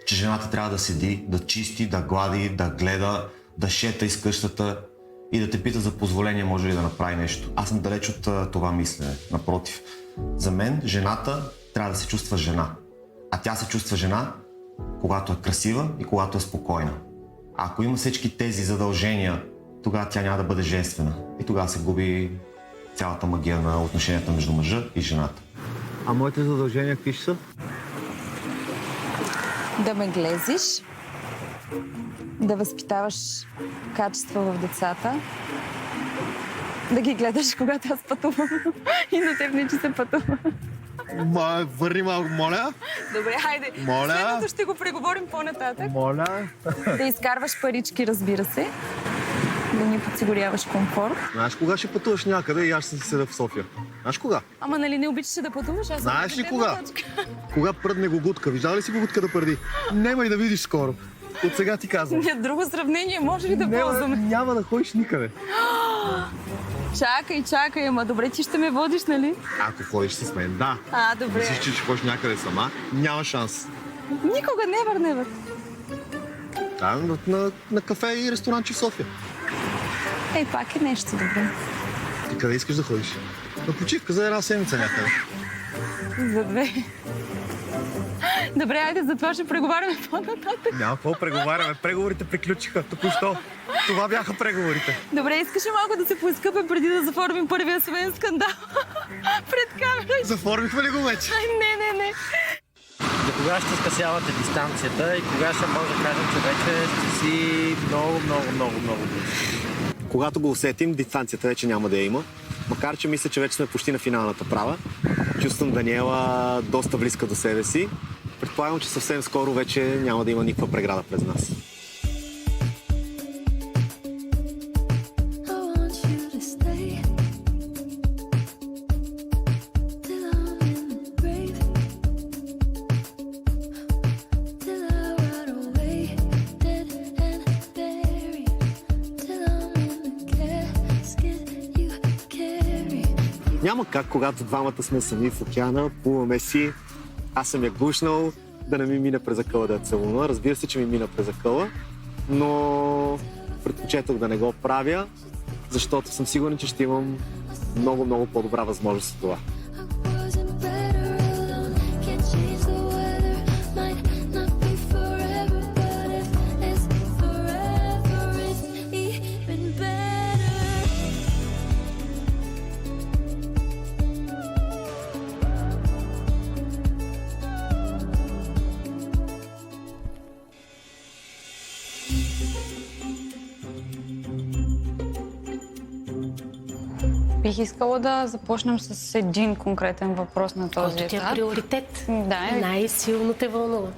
Че жената трябва да седи, да чисти, да глади, да гледа, да шета из къщата и да те пита за позволение може ли да направи нещо. Аз съм далеч от това мислене. Напротив, за мен жената трябва да се чувства жена. А тя се чувства жена, когато е красива и когато е спокойна. А ако има всички тези задължения, тогава тя няма да бъде женствена. И тогава се губи цялата магия на отношенията между мъжа и жената. А моите задължения какви ще са? Да ме глезиш, да възпитаваш качества в децата, да ги гледаш, когато аз пътувам и на теб не че се пътува. Върни малко, моля. Добре, хайде. Моля. Следното ще го преговорим по-нататък. Моля. Да изкарваш парички, разбира се. Да ни подсигуряваш комфорт. Знаеш кога ще пътуваш някъде и аз ще си седа в София? Знаеш кога? Ама нали не обичаш да пътуваш? Аз Знаеш ли кога? Кога пръдне гугутка? Виждала ли си гугутка да пръди? Нема и да видиш скоро. От сега ти казвам. Нет, друго сравнение може ли да ползваме? Няма да ходиш никъде. Чакай, ама добре, ти ще ме водиш, нали? Ако ходиш с мен, да. Добре. Мислиш, че ще ходиш някъде сама, няма шанс. Никога, never. Да, на кафе и ресторанче в София. Пак е нещо добре. Ти къде искаш да ходиш? На почивка за една седмица някъде. За 2. Добре, айде, за това ще преговаряме по-нататък. Няма какво преговаряме. Преговорите приключиха току-що. Това бяха преговорите. Добре, искаш ли малко да се поискъпим преди да заформим първия свен скандал пред камера? Заформихме ли го вече? Не. До кога ще скъсявате дистанцията и кога ще може да кажем, че вече сте си много близки? Когато го усетим, дистанцията вече няма да я има. Макар че мисля, че вече сме почти на финалната права. Чувствам Даниела доста близка до себе си. Предполагам, че съвсем скоро вече няма да има никаква преграда през нас. Няма как, когато двамата сме сами в океана, плуваме си, аз съм я гушнал, да не ми мине през акъла да я целуна. Разбира се, че ми мина през акъла, но предпочетох да не го правя, защото съм сигурен, че ще имам много по-добра възможност за това. Бих искала да започнем с един конкретен въпрос на този етап. Който ти е приоритет. Да. Най-силно те вълнува.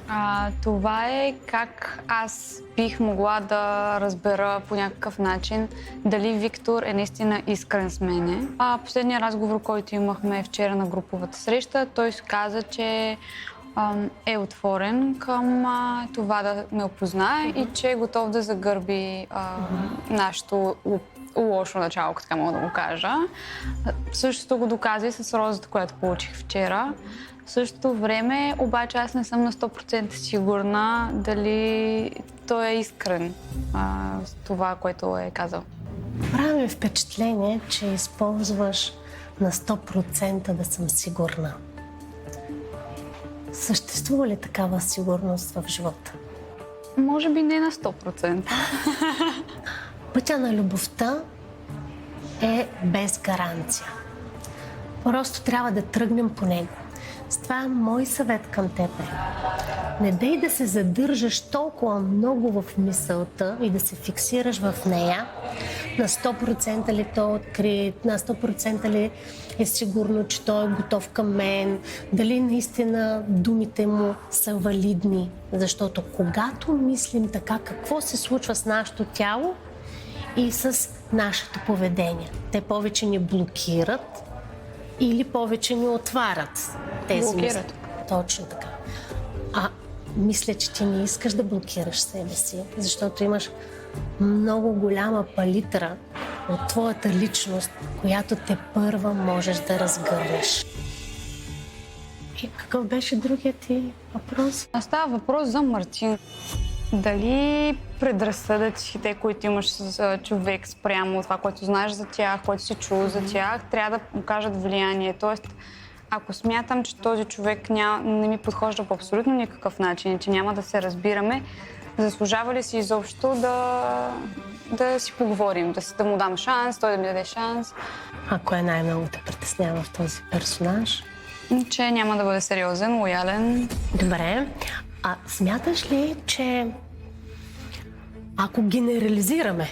Това е как аз бих могла да разбера по някакъв начин дали Виктор е наистина искрен с мене. Последният разговор, който имахме вчера на груповата среща, той каза, че е отворен към това да ме опознае и че е готов да загърби нашето лошо начало, така мога да го кажа. Същото го доказа и с розата, която получих вчера. В същото време, обаче, аз не съм на 100% сигурна дали той е искрен с това, което е казал. Прави ми впечатление, че използваш на 100% да съм сигурна. Съществува ли такава сигурност в живота? Може би не на 100%. Пътя на любовта е без гаранция. Просто трябва да тръгнем по него. С това мой съвет към теб е: не дей да се задържаш толкова много в мисълта и да се фиксираш в нея. На 100% ли той е открит, на 100% ли е сигурно, че той е готов към мен, дали наистина думите му са валидни. Защото когато мислим така, какво се случва с нашето тяло и с нашето поведение? Те повече ни блокират или повече ни отварят тези мисли. Точно така. Мисля, че ти не искаш да блокираш себе си, защото имаш много голяма палитра от твоята личност, която те първа можеш да разгърнеш. И какъв беше другият ти въпрос? Става въпрос за Мартин. Дали предразсъдъците, които имаш с човек спрямо това, което знаеш за тях, което си чул за тях, трябва да окажат влияние. Тоест, ако смятам, че този човек не ми подхожда по абсолютно никакъв начин, че няма да се разбираме, заслужава ли си изобщо да си поговорим, да му дам шанс, той да ми даде шанс? А кое най-много те притеснява в този персонаж? Че няма да бъде сериозен, лоялен. Добре. Смяташ ли, че ако генерализираме,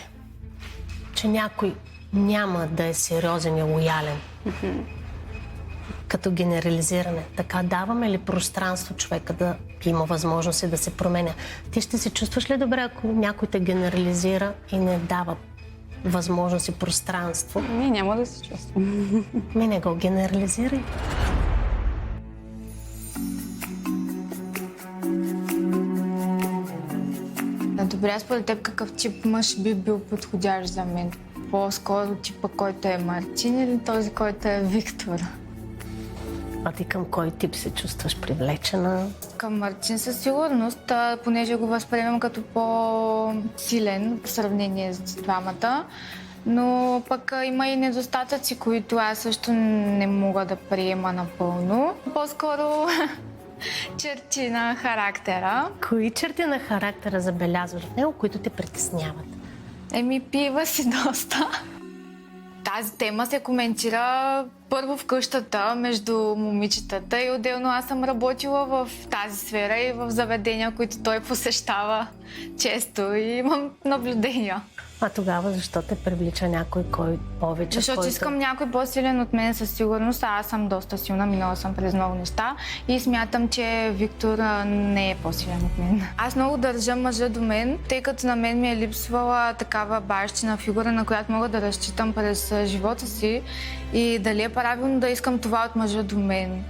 че някой няма да е сериозен и лоялен, като генерализиране, така даваме ли пространство човека да има възможност и да се променя? Ти ще се чувстваш ли добре, ако някой те генерализира и не дава възможност и пространство? Няма да се чувствам. Не го генерализирай. Добре, според теб какъв тип мъж би бил подходящ за мен? По-скоро типа, който е Мартин или този, който е Виктор? А ти към кой тип се чувстваш привлечена? Към Мартин със сигурност, понеже го възприемам като по-силен в сравнение с двамата. Но пък има и недостатъци, които аз също не мога да приема напълно. По-скоро черти на характера. Кои черти на характера забелязваш в него, които те притесняват? Пива си доста. Тази тема се коментира първо в къщата между момичетата и отделно аз съм работила в тази сфера и в заведения, които той посещава често и имам наблюдения. А тогава защо те привлича някой, кой повече? Защото искам някой по-силен от мен със сигурност, а аз съм доста силна, минала съм през много неща и смятам, че Виктор не е по-силен от мен. Аз много държа мъжа до мен, тъй като на мен ми е липсвала такава бащина фигура, на която мога да разчитам през живота си и дали е правилно да искам това от мъжа до мен.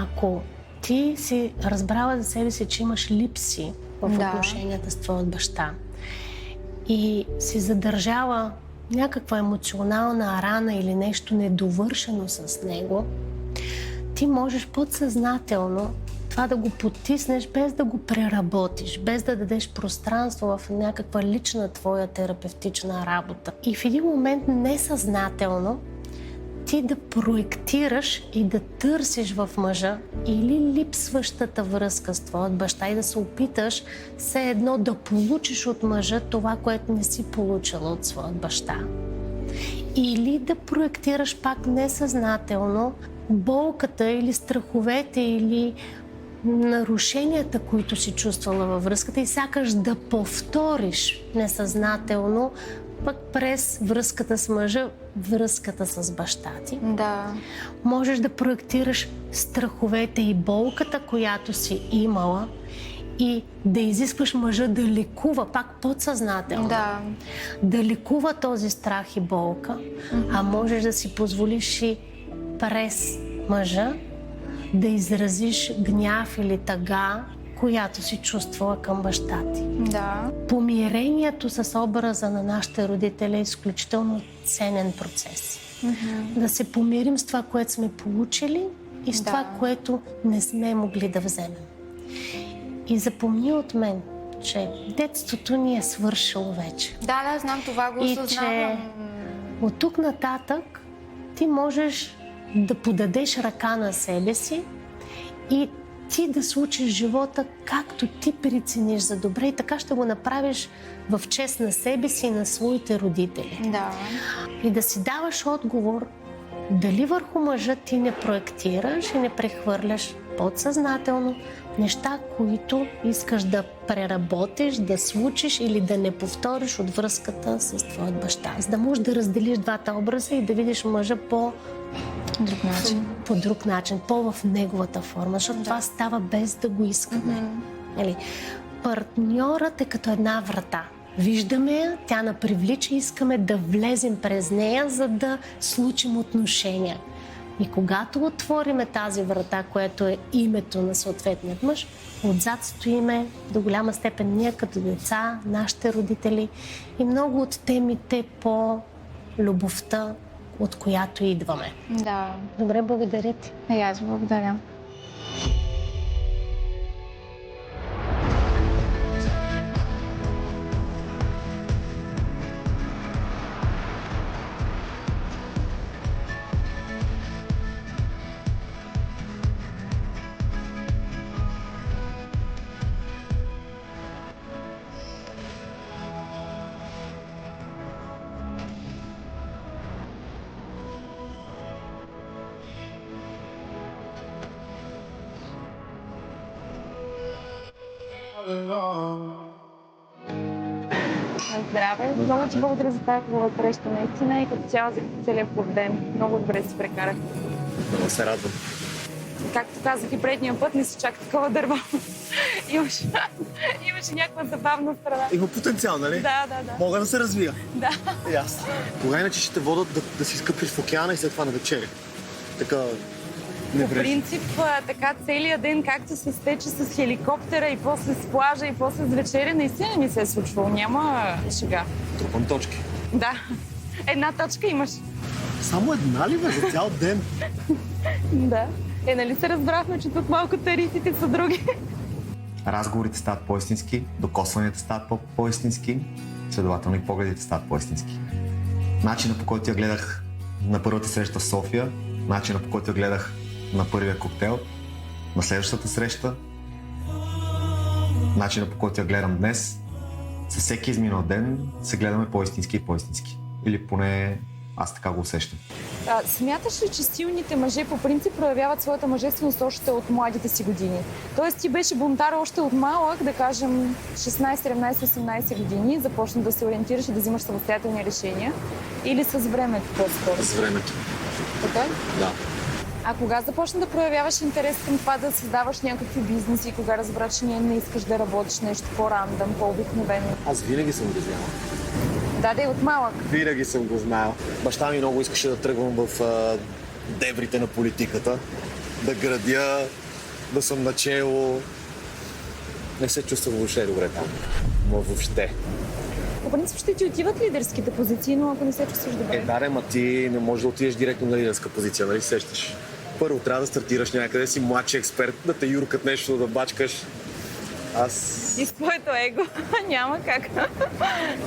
Ако ти си разбрала за себе си, че имаш липси в отношенията с твоят баща, и си задържала някаква емоционална рана или нещо недовършено с него, ти можеш подсъзнателно това да го потиснеш без да го преработиш, без да дадеш пространство в някаква лична твоя терапевтична работа. И в един момент несъзнателно ти да проектираш и да търсиш в мъжа или липсващата връзка с твоят баща и да се опиташ все едно да получиш от мъжа това, което не си получила от своят баща. Или да проектираш пак несъзнателно болката или страховете или нарушенията, които си чувствала във връзката и сякаш да повториш несъзнателно пък през връзката с мъжа, връзката с баща ти. Да. Можеш да проектираш страховете и болката, която си имала и да изискваш мъжа да лекува, пак подсъзнателно. Да. Да лекува този страх и болка, а можеш да си позволиш и през мъжа да изразиш гняв или тъга, която си чувствала към баща ти. Да. Помирението с образа на нашите родители е изключително ценен процес. Да се помирим с това, което сме получили и с това, което не сме могли да вземем. И запомни от мен, че детството ни е свършило вече. Да, знам, това го осъзнавам. И че от тук нататък ти можеш да подадеш ръка на себе си и ти да случиш живота както ти прецениш за добре и така ще го направиш в чест на себе си и на своите родители. Да. И да си даваш отговор дали върху мъжа ти не проектираш и не прехвърляш подсъзнателно неща, които искаш да преработиш, да случиш или да не повториш от връзката с твоят баща. За да можеш да разделиш двата образа и да видиш мъжа по друг начин, по-в неговата форма, защото това става без да го искаме. Партньорът е като една врата. Виждаме я, тя ни привлича и искаме да влезем през нея, за да случим отношения. И когато отвориме тази врата, което е името на съответният мъж, отзад стоиме до голяма степен ние като деца, нашите родители и много от темите по любовта, от която идваме. Да. Добре, благодаря ти. И аз благодаря. Здраве! Много ти благодаря за тази хубава среща наистина и като цяло за целият ден. Много добре си прекарах. Много се радвам. Както казах и предния път, не си чак такова дърво. Имаше някаква забавна страна. Има потенциал, нали? Да. Мога да се развия. Да. И аз. Кога иначе ще те водят да си скъпиш в океана и след това на вечеря? Така... По принцип, така целият ден, както се стече с хеликоптера и после с плажа и после с вечеря, наистина не ми се е случвало. Няма шега. Трупам точки. Да. Една точка имаш. Само една ли бе за цял ден? Да. Нали се разбрахме, че тук малко тарифите са други? Разговорите стават по-истински, докосванията стават по-истински, следователно и погледите стават по-истински. начина, по който я гледах на първата среща в София, начина, по който я гледах на първия коктейл, на следващата среща, начина, по който я гледам днес, със всеки изминал ден се гледаме по-истински и по-истински. Или поне аз така го усещам. Смяташ ли, че силните мъже по принцип проявяват своята мъжественост още от младите си години? Тоест ти беше бунтар още от малък, да кажем 16, 17, 18 години, започна да се ориентираш и да взимаш самостоятелни решения? Или с времето по-скоро? С времето. Така? Да. А кога започна да проявяваш интерес към това да създаваш някакви бизнеси? Кога разбра, че не искаш да работиш нещо по-рандъм, по-обикновено? Аз винаги съм го знаел. Да, от малък. Винаги съм го знаел. Баща ми много искаше да тръгвам в дебрите на политиката, да градя, да съм начело. Не се чувствам въобще добре там. Въобще. По принцип ще ти отиват лидерските позиции, но ако не се чувстваш добре. Да, ма ти не можеш да отидеш директно на лидерска позиция, нали сещаш? Първо трябва да стартираш някъде, си младши експерт, да те юркат нещо, да бачкаш. Аз... И с твоето его няма как.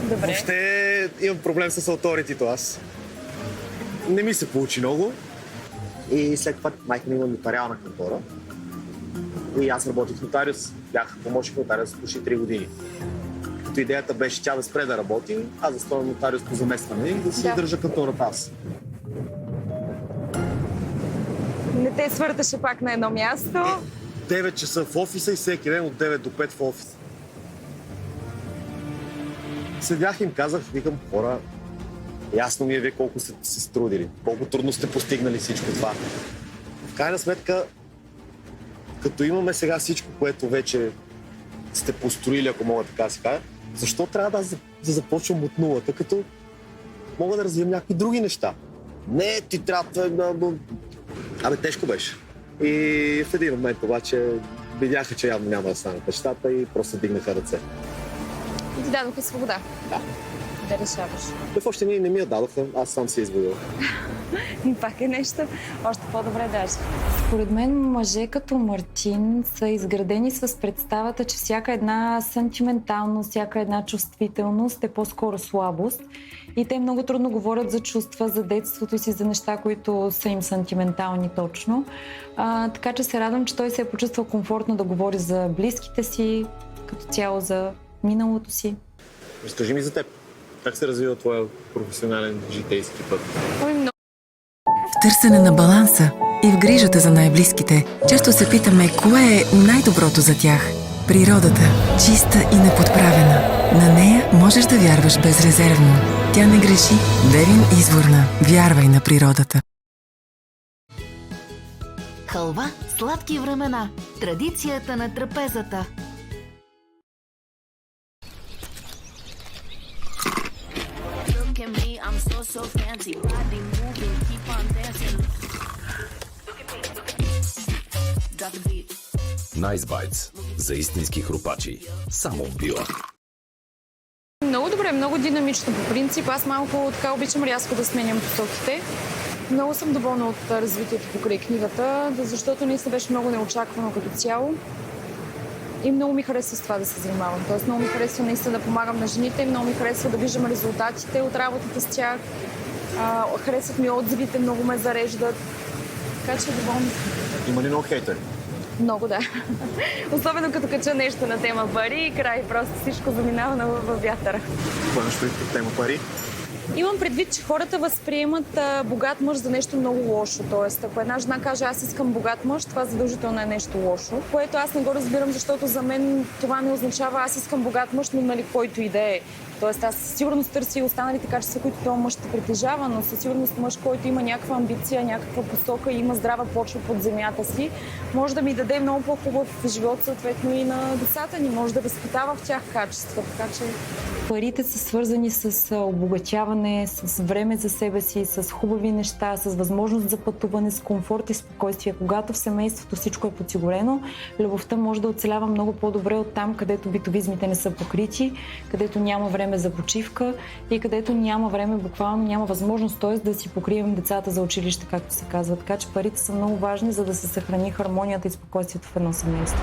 Добре. Въобще имам проблем с авторитето аз. Не ми се получи много. И след това майка ми има нотариална кантора. И аз работих в нотариус. Бях помощник нотариус почти 3 години. Като идеята беше тя да спре да работи, аз да стана нотариус по заместване и да си държа кантората аз. Не те свърташе пак на едно място. 9 часа в офиса и всеки ден от 9 до 5 в офис. Седях и им казах, викам, хора, ясно ми е вие колко сте се струдили, колко трудно сте постигнали всичко това. В крайна сметка, като имаме сега всичко, което вече сте построили, ако мога така да си кажа, защо трябва да започвам от нулата, като мога да развием някакви други неща? Не, ти трябва да... Абе, тежко беше. И в един момент обаче видяха, че явно няма да станат нещата и просто дигнаха ръце. И ти дадоха свобода. Да. Да решаваш. Те въобще не ми я дадоха, аз сам си изводил. Пак е нещо още по-добре даже. Според мен мъже като Мартин са изградени с представата, че всяка една сантименталност, всяка една чувствителност е по-скоро слабост. И те много трудно говорят за чувства, за детството си, за неща, които са им сантиментални точно. Така че се радвам, че той се е почувствал комфортно да говори за близките си, като цяло за миналото си. Разкажи ми за теб. Как се развива твоя професионален житейски път? В търсене на баланса и в грижата за най-близките, често се питаме кое е най-доброто за тях. Природата, чиста и неподправена. На нея можеш да вярваш безрезервно. Тя не греши. Девин Изворна. Вярвай на природата. Халва – сладки времена. Традицията на трапезата. Nice Bites. За истински хрупачи. Само в Била. Много добре, много динамично по принцип. Аз малко така обичам рязко да сменям посоките. Много съм доволна от развитието покрай книгата, защото наистина беше много неочаквано като цяло. И много ми харесва с това да се занимавам. Тоест много ми харесва наистина да помагам на жените, много ми харесва да виждам резултатите от работата с тях. Харесват ми отзивите, много ме зареждат. Така че доволна. Има ли много хейтери? Много, да. Особено като кача нещо на тема пари и край. Просто всичко заминава във вятъра. Какво имаш предвид тема пари? Имам предвид, че хората възприемат богат мъж за нещо много лошо. Тоест, ако една жена каже, аз искам богат мъж, това задължително е нещо лошо. Което аз не го разбирам, защото за мен това не означава аз искам богат мъж, но нали който и да е. Тоест, аз със сигурност търся и останалите качества, които този мъж ще притежава, но със сигурност мъж, който има някаква амбиция, някаква посока и има здрава почва под земята си, може да ми даде много по-хубав живот, съответно и на децата ни, може да възпитава в тях качества. Така че парите са свързани с обогатяване, с време за себе си, с хубави неща, с възможност за пътуване, с комфорт и спокойствие. Когато в семейството всичко е подсигурено, любовта може да оцелява много по-добре от там, където битовизмите не са покрити, където няма време за почивка и където няма време, буквално няма възможност, т.е. да си покрием децата за училище, както се казва. Така че парите са много важни, за да се съхрани хармонията и спокойствието в едно семейство.